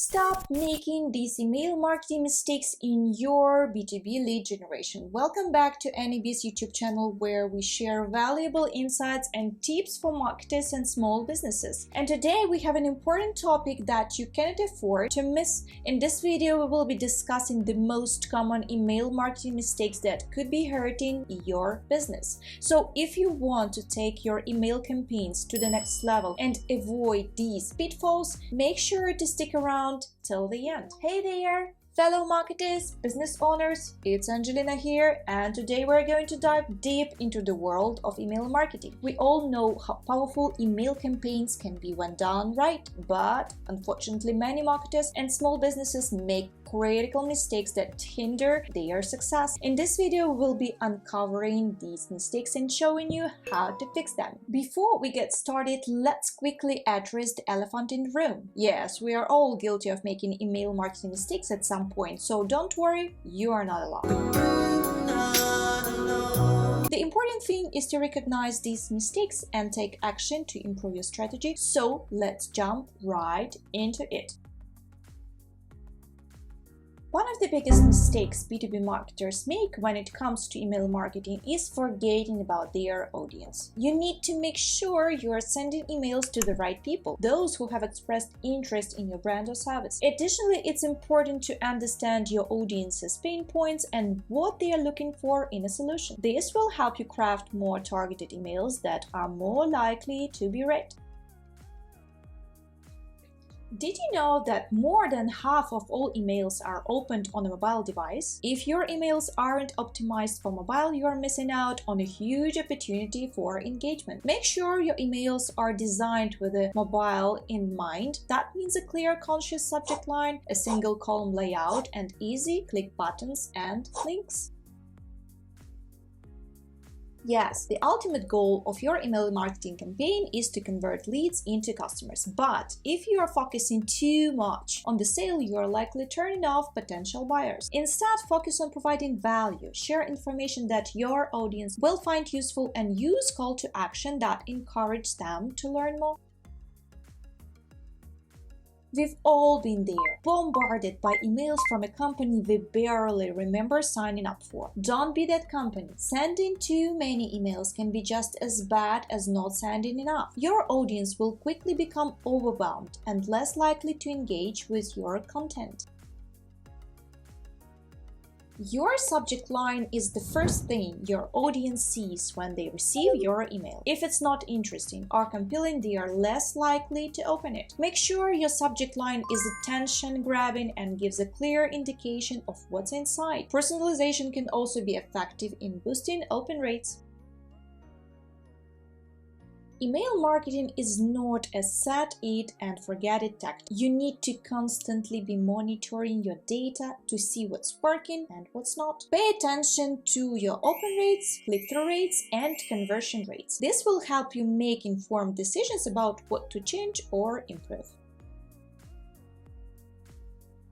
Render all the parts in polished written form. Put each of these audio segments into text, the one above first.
Stop making these email marketing mistakes in your B2B lead generation. Welcome back to AnyBiz YouTube channel, where we share valuable insights and tips for marketers and small businesses. And today we have an important topic that you cannot afford to miss. In this video, we will be discussing the most common email marketing mistakes that could be hurting your business. So if you want to take your email campaigns to the next level and avoid these pitfalls, make sure to stick around till the end. Hey there, fellow marketers, business owners, it's Angelina here, and today we're going to dive deep into the world of email marketing. We all know how powerful email campaigns can be when done right, but unfortunately many marketers and small businesses make critical mistakes that hinder their success. In this video, we'll be uncovering these mistakes and showing you how to fix them. Before we get started, let's quickly address the elephant in the room. Yes, we are all guilty of making email marketing mistakes at some point, so don't worry, you are not alone. The important thing is to recognize these mistakes and take action to improve your strategy, so let's jump right into it. One of the biggest mistakes B2B marketers make when it comes to email marketing is forgetting about their audience. You need to make sure you are sending emails to the right people, those who have expressed interest in your brand or service. Additionally, it's important to understand your audience's pain points and what they are looking for in a solution. This will help you craft more targeted emails that are more likely to be read. Did you know that more than half of all emails are opened on a mobile device? If your emails aren't optimized for mobile, you are missing out on a huge opportunity for engagement. Make sure your emails are designed with a mobile in mind. That means a clear, conscious subject line, a single column layout, and easy click buttons and links. Yes, the ultimate goal of your email marketing campaign is to convert leads into customers. But if you are focusing too much on the sale, you are likely turning off potential buyers. Instead, focus on providing value. Share information that your audience will find useful and use call to action that encourage them to learn more. We've all been there, bombarded by emails from a company we barely remember signing up for. Don't be that company. Sending too many emails can be just as bad as not sending enough. Your audience will quickly become overwhelmed and less likely to engage with your content. Your subject line is the first thing your audience sees when they receive your email. If it's not interesting or compelling, they are less likely to open it. Make sure your subject line is attention-grabbing and gives a clear indication of what's inside. Personalization can also be effective in boosting open rates. Email marketing is not a set it and forget it tactic. You need to constantly be monitoring your data to see what's working and what's not. Pay attention to your open rates, click-through rates, and conversion rates. This will help you make informed decisions about what to change or improve.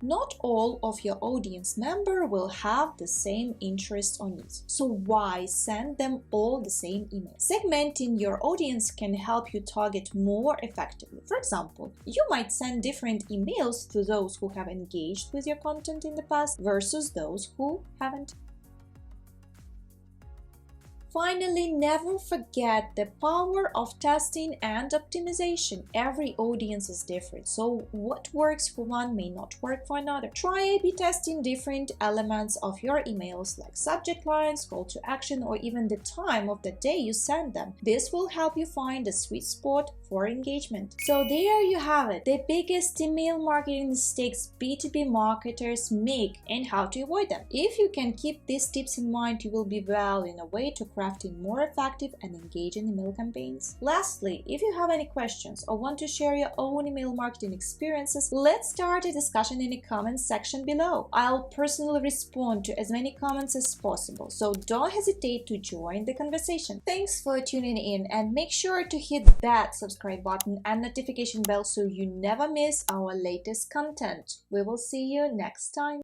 Not all of your audience members will have the same interests or needs, so why send them all the same email? Segmenting your audience can help you target more effectively. For example, you might send different emails to those who have engaged with your content in the past versus those who haven't. Finally, never forget the power of testing and optimization. Every audience is different, so what works for one may not work for another. Try A/B testing different elements of your emails like subject lines, call to action, or even the time of the day you send them. This will help you find a sweet spot for engagement. So there you have it, the biggest email marketing mistakes B2B marketers make and how to avoid them. If you can keep these tips in mind, you will be well in a way to crafting more effective and engaging email campaigns. Lastly, if you have any questions or want to share your own email marketing experiences, let's start a discussion in the comments section below. I'll personally respond to as many comments as possible, so don't hesitate to join the conversation. Thanks for tuning in, and make sure to hit that subscribe button and notification bell so you never miss our latest content. We will see you next time.